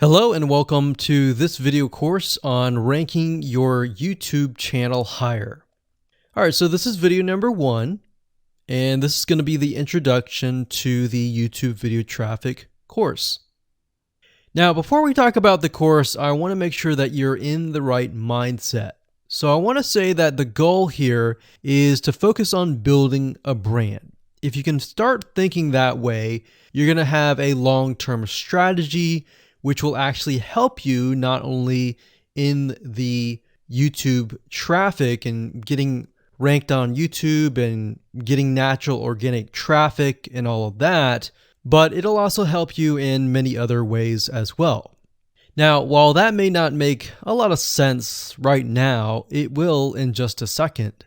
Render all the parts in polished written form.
Hello and welcome to this video course on ranking your YouTube channel higher. All right, so this is video number 1, and this is going to be the introduction to the YouTube video traffic course. Now, before we talk about the course, I want to make sure that you're in the right mindset. So I want to say that the goal here is to focus on building a brand. If you can start thinking that way, you're going to have a long-term strategy which will actually help you not only in the YouTube traffic and getting ranked on YouTube and getting natural organic traffic and all of that, but it'll also help you in many other ways as well. Now, while that may not make a lot of sense right now, it will in just a second.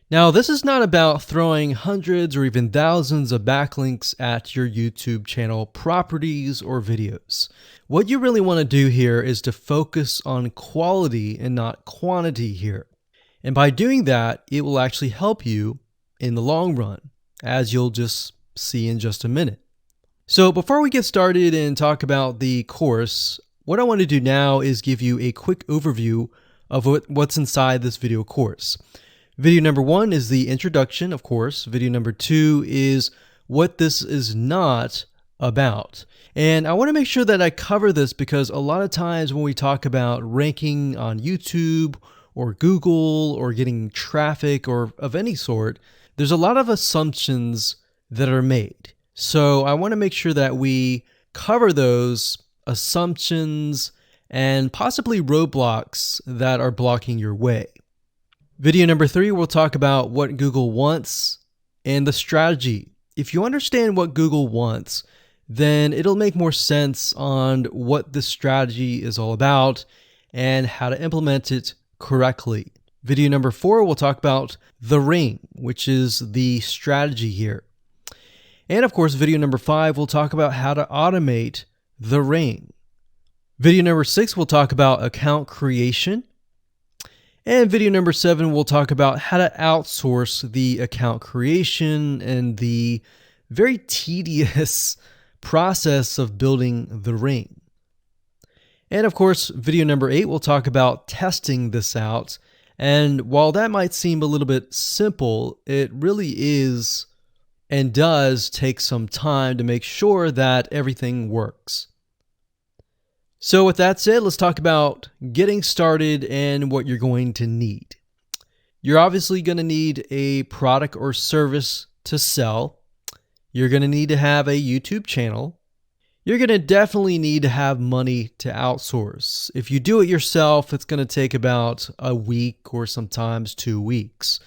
Now, this is not about throwing hundreds or even thousands of backlinks at your YouTube channel properties or videos. What you really want to do here is to focus on quality and not quantity here. And by doing that, it will actually help you in the long run, as you'll just see in just a minute. So before we get started and talk about the course, what I want to do now is give you a quick overview of what's inside this video course. Video number 1 is the introduction, of course. Video number 2 is what this is not about. And I want to make sure that I cover this because a lot of times when we talk about ranking on YouTube or Google or getting traffic or of any sort, there's a lot of assumptions that are made. So I want to make sure that we cover those assumptions and possibly roadblocks that are blocking your way. Video number 3, we'll talk about what Google wants and the strategy. If you understand what Google wants, then it'll make more sense on what the strategy is all about and how to implement it correctly. Video number 4, we'll talk about the ring, which is the strategy here. And of course, video number 5, we'll talk about how to automate the ring. Video number 6, we'll talk about account creation. And video number 7, we'll talk about how to outsource the account creation and the very tedious process of building the ring. And of course, video number 8, we'll talk about testing this out. And while that might seem a little bit simple, it really is and does take some time to make sure that everything works. So with that said, let's talk about getting started and what you're going to need. You're obviously going to need a product or service to sell. You're going to need to have a YouTube channel. You're going to definitely need to have money to outsource. If you do it yourself, it's going to take about a week or sometimes 2 weeks.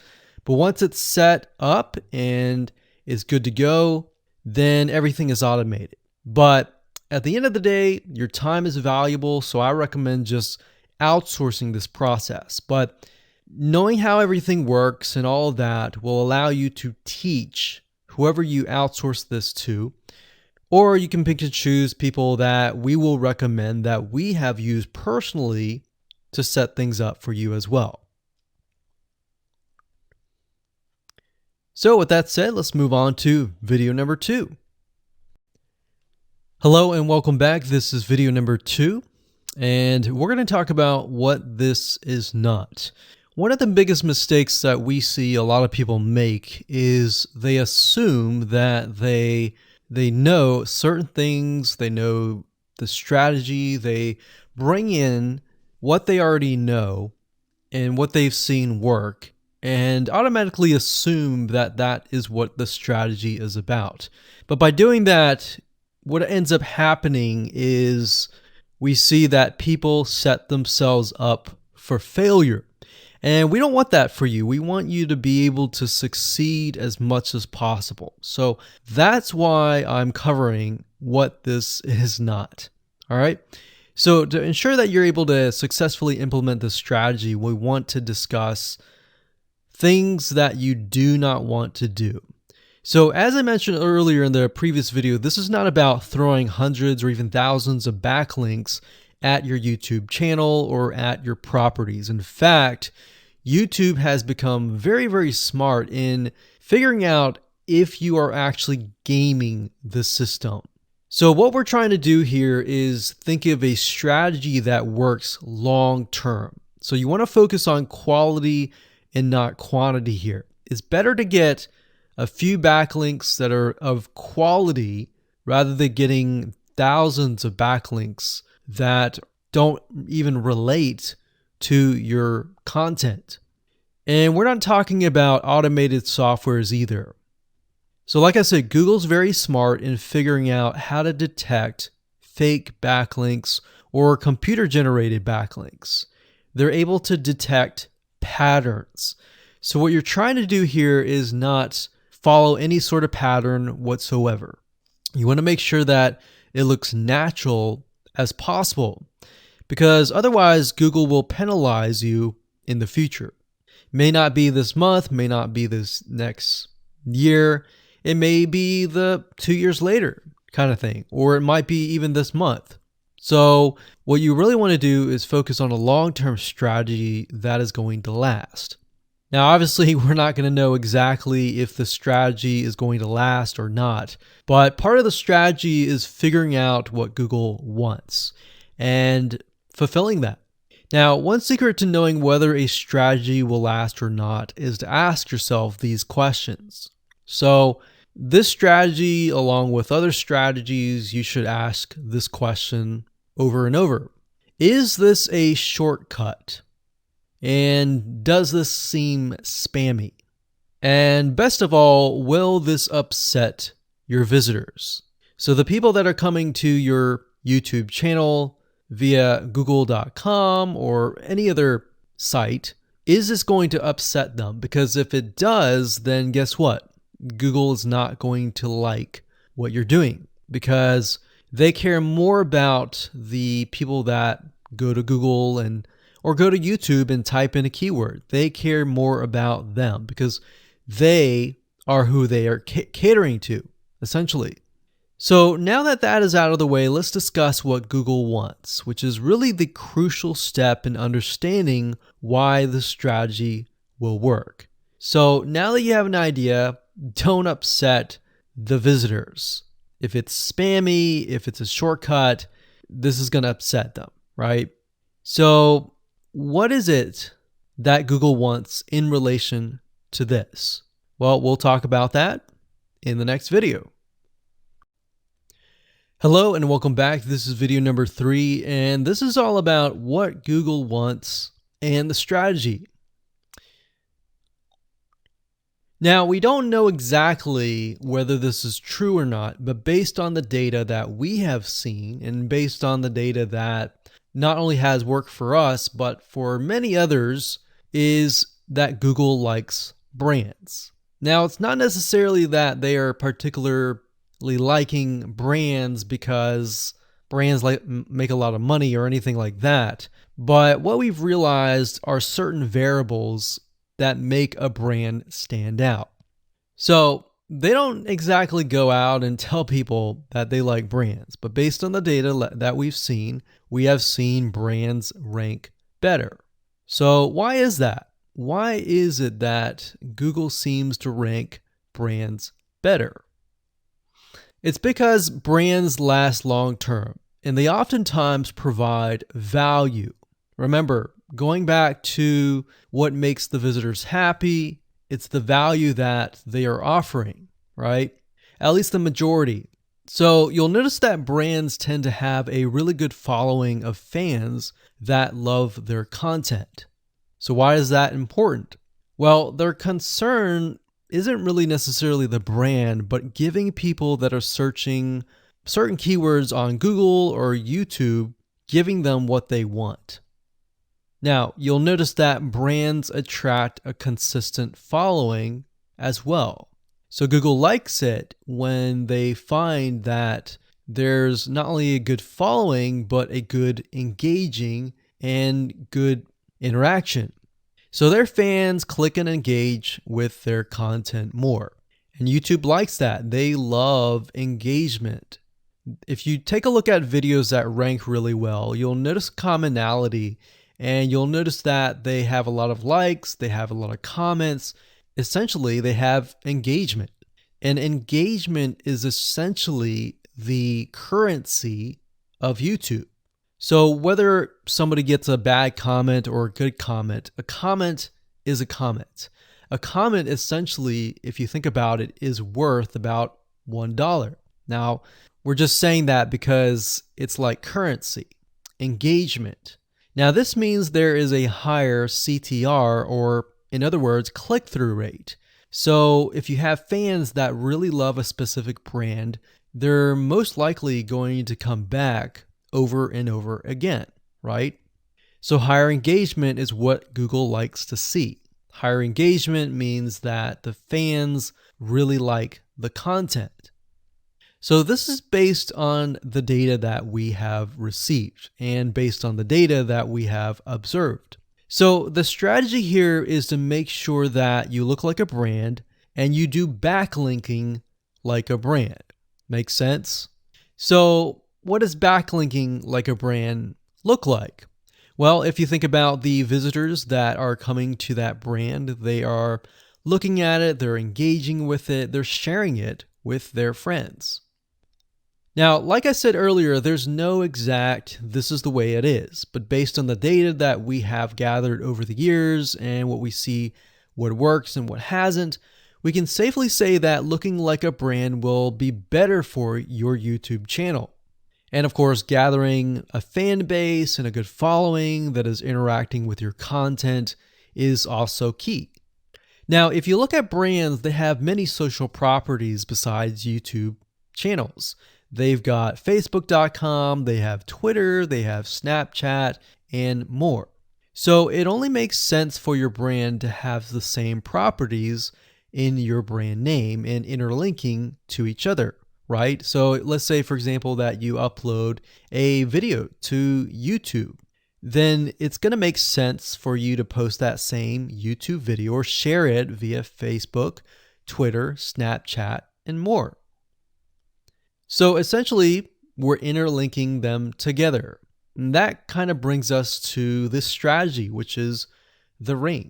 But once it's set up and is good to go, then everything is automated. But at the end of the day, your time is valuable, so I recommend just outsourcing this process. But knowing how everything works and all of that will allow you to teach whoever you outsource this to, or you can pick and choose people that we will recommend that we have used personally to set things up for you as well. So with that said, let's move on to video number 2. Hello and welcome back. This is video number 2, and we're going to talk about what this is not. One of the biggest mistakes that we see a lot of people make is they assume that they know certain things, they know the strategy, they bring in what they already know and what they've seen work, and automatically assume that that is what the strategy is about. But by doing that, what ends up happening is we see that people set themselves up for failure. And we don't want that for you. We want you to be able to succeed as much as possible. So that's why I'm covering what this is not. All right. So to ensure that you're able to successfully implement this strategy, we want to discuss things that you do not want to do. So as I mentioned earlier in the previous video, this is not about throwing hundreds or even thousands of backlinks at your YouTube channel or at your properties. In fact, YouTube has become very, very smart in figuring out if you are actually gaming the system. So what we're trying to do here is think of a strategy that works long term. So you want to focus on quality and not quantity here. It's better to get a few backlinks that are of quality rather than getting thousands of backlinks that don't even relate to your content. And we're not talking about automated softwares either. So like I said, Google's very smart in figuring out how to detect fake backlinks or computer-generated backlinks. They're able to detect patterns. So what you're trying to do here is not follow any sort of pattern whatsoever. You want to make sure that it looks natural as possible, because otherwise Google will penalize you in the future. May not be this month, may not be this next year. It may be the 2 years later kind of thing, or it might be even this month. So what you really want to do is focus on a long-term strategy that is going to last. Now, obviously, we're not going to know exactly if the strategy is going to last or not, but part of the strategy is figuring out what Google wants and fulfilling that. Now, one secret to knowing whether a strategy will last or not is to ask yourself these questions. So this strategy, along with other strategies, you should ask this question over and over. Is this a shortcut? And does this seem spammy? And best of all, will this upset your visitors? So the people that are coming to your YouTube channel via google.com or any other site, is this going to upset them? Because if it does, then guess what? Google is not going to like what you're doing, because they care more about the people that go to Google or go to YouTube and type in a keyword. They care more about them because they are who they are catering to, essentially. So now that that is out of the way, let's discuss what Google wants, which is really the crucial step in understanding why the strategy will work. So now that you have an idea, don't upset the visitors. If it's spammy, if it's a shortcut, this is going to upset them, right? So what is it that Google wants in relation to this? Well, we'll talk about that in the next video. Hello and welcome back. This is video number 3, and this is all about what Google wants and the strategy. Now, we don't know exactly whether this is true or not, but based on the data that we have seen and based on the data that not only has worked for us, but for many others, is that Google likes brands. Now, it's not necessarily that they are particularly liking brands because brands make a lot of money or anything like that, but what we've realized are certain variables that make a brand stand out. So they don't exactly go out and tell people that they like brands, but based on the data that we've seen, we have seen brands rank better. So why is that? Why is it that Google seems to rank brands better? It's because brands last long term, and they oftentimes provide value. Remember, going back to what makes the visitors happy, it's the value that they are offering, right? At least the majority. So you'll notice that brands tend to have a really good following of fans that love their content. So why is that important? Well, their concern isn't really necessarily the brand, but giving people that are searching certain keywords on Google or YouTube, giving them what they want. Now, you'll notice that brands attract a consistent following as well. So Google likes it when they find that there's not only a good following, but a good engaging and good interaction. So their fans click and engage with their content more. And YouTube likes that. They love engagement. If you take a look at videos that rank really well, you'll notice commonality, and you'll notice that they have a lot of likes, they have a lot of comments. Essentially, they have engagement. And engagement is essentially the currency of YouTube. So whether somebody gets a bad comment or a good comment, a comment is a comment. A comment essentially, if you think about it, is worth about $1. Now, we're just saying that because it's like currency, engagement. Now, this means there is a higher CTR, or in other words, click-through rate. So if you have fans that really love a specific brand, they're most likely going to come back over and over again, right? So higher engagement is what Google likes to see. Higher engagement means that the fans really like the content. So this is based on the data that we have received and based on the data that we have observed. So the strategy here is to make sure that you look like a brand and you do backlinking like a brand. Make sense? So what does backlinking like a brand look like? Well, if you think about the visitors that are coming to that brand, they are looking at it, they're engaging with it, they're sharing it with their friends. Now, like I said earlier, there's no exact this is the way it is, but based on the data that we have gathered over the years and what we see, what works and what hasn't, we can safely say that looking like a brand will be better for your YouTube channel. And of course, gathering a fan base and a good following that is interacting with your content is also key. Now, if you look at brands, they have many social properties besides YouTube channels. They've got Facebook.com, they have Twitter, they have Snapchat, and more. So it only makes sense for your brand to have the same properties in your brand name and interlinking to each other, right? So let's say, for example, that you upload a video to YouTube. Then it's going to make sense for you to post that same YouTube video or share it via Facebook, Twitter, Snapchat, and more. So essentially, we're interlinking them together. And that kind of brings us to this strategy, which is the ring.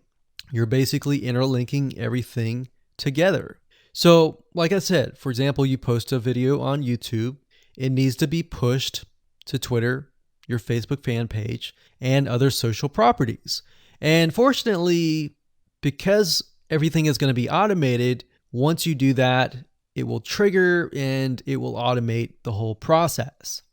You're basically interlinking everything together. So like I said, for example, you post a video on YouTube, it needs to be pushed to Twitter, your Facebook fan page, and other social properties. And fortunately, because everything is going to be automated, once you do that, it will trigger and it will automate the whole process.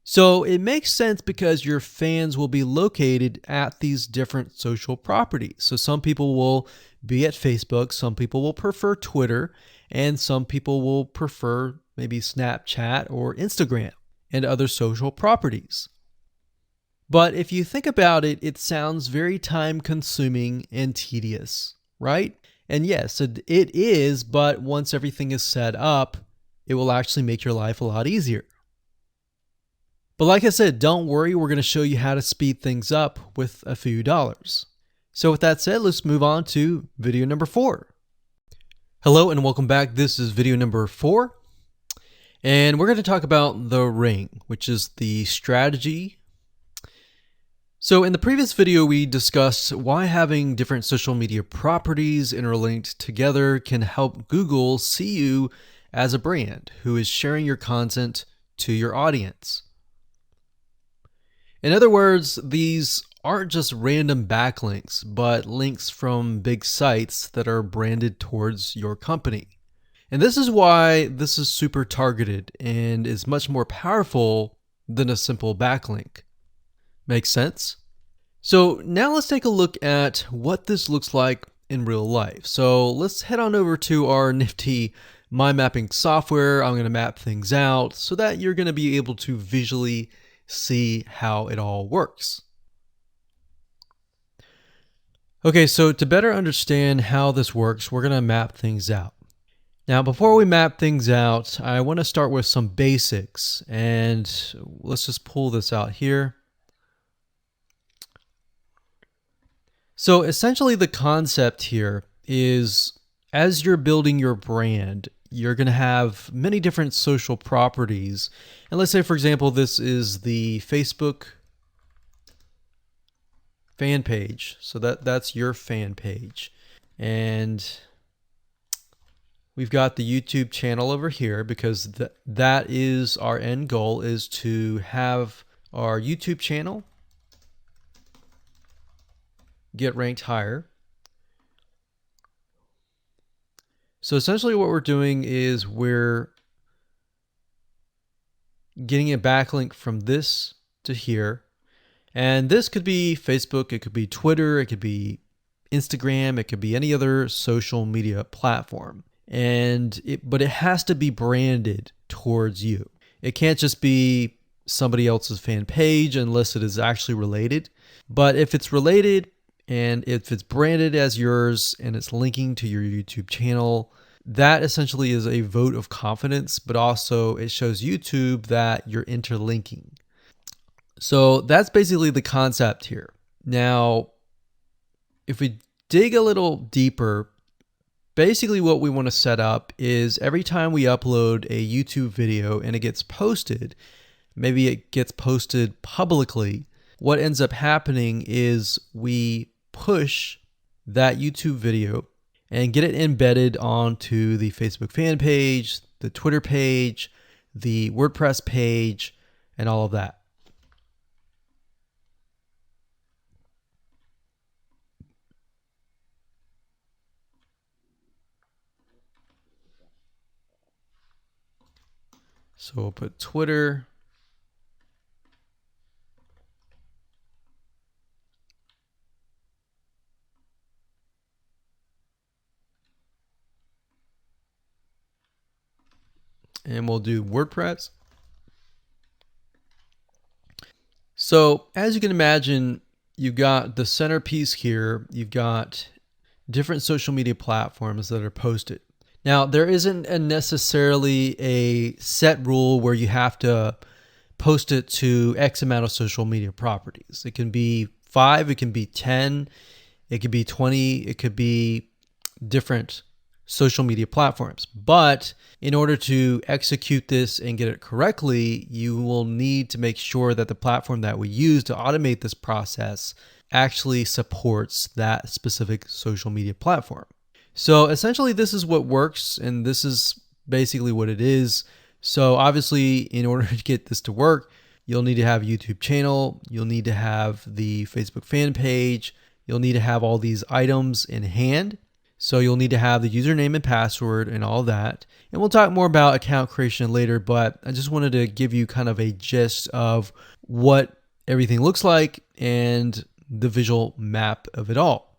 So it makes sense because your fans will be located at these different social properties. So some people will be at Facebook, some people will prefer Twitter, and some people will prefer maybe Snapchat or Instagram and other social properties. But if you think about it, it sounds very time consuming and tedious, right? And yes, it is, but once everything is set up, it will actually make your life a lot easier. But like I said, don't worry, we're going to show you how to speed things up with a few dollars. So with that said, let's move on to video number 4. Hello and welcome back. This is video number 4. And we're going to talk about the ring, which is the strategy. So in the previous video, we discussed why having different social media properties interlinked together can help Google see you as a brand who is sharing your content to your audience. In other words, these aren't just random backlinks, but links from big sites that are branded towards your company. And this is why this is super targeted and is much more powerful than a simple backlink. Makes sense? So now let's take a look at what this looks like in real life. So let's head on over to our nifty mind mapping software. I'm going to map things out so that you're going to be able to visually see how it all works. Okay, so to better understand how this works, we're going to map things out. Now, before we map things out, I want to start with some basics, and let's just pull this out here. So essentially the concept here is as you're building your brand, you're going to have many different social properties. And let's say, for example, this is the Facebook fan page. So that's your fan page. And we've got the YouTube channel over here because that is our end goal, is to have our YouTube channel get ranked higher. So essentially what we're doing is we're getting a backlink from this to here. And this could be Facebook, it could be Twitter, it could be Instagram, it could be any other social media platform. But it has to be branded towards you. It can't just be somebody else's fan page unless it is actually related. But if it's related and if it's branded as yours and it's linking to your YouTube channel, that essentially is a vote of confidence, but also it shows YouTube that you're interlinking. So that's basically the concept here. Now, if we dig a little deeper, basically what we want to set up is every time we upload a YouTube video and it gets posted, maybe it gets posted publicly, what ends up happening is we push that YouTube video and get it embedded onto the Facebook fan page, the Twitter page, the WordPress page, and all of that. So we'll put Twitter. And we'll do WordPress. So as you can imagine, you've got the centerpiece here. You've got different social media platforms that are posted. Now, there isn't necessarily a set rule where you have to post it to X amount of social media properties. It can be 5, it can be 10, it could be 20, it could be different social media platforms. But in order to execute this and get it correctly, you will need to make sure that the platform that we use to automate this process actually supports that specific social media platform. So essentially this is what works, and this is basically what it is. So obviously in order to get this to work, you'll need to have a YouTube channel, you'll need to have the Facebook fan page, you'll need to have all these items in hand. So you'll need to have the username and password and all that. And we'll talk more about account creation later, but I just wanted to give you kind of a gist of what everything looks like and the visual map of it all.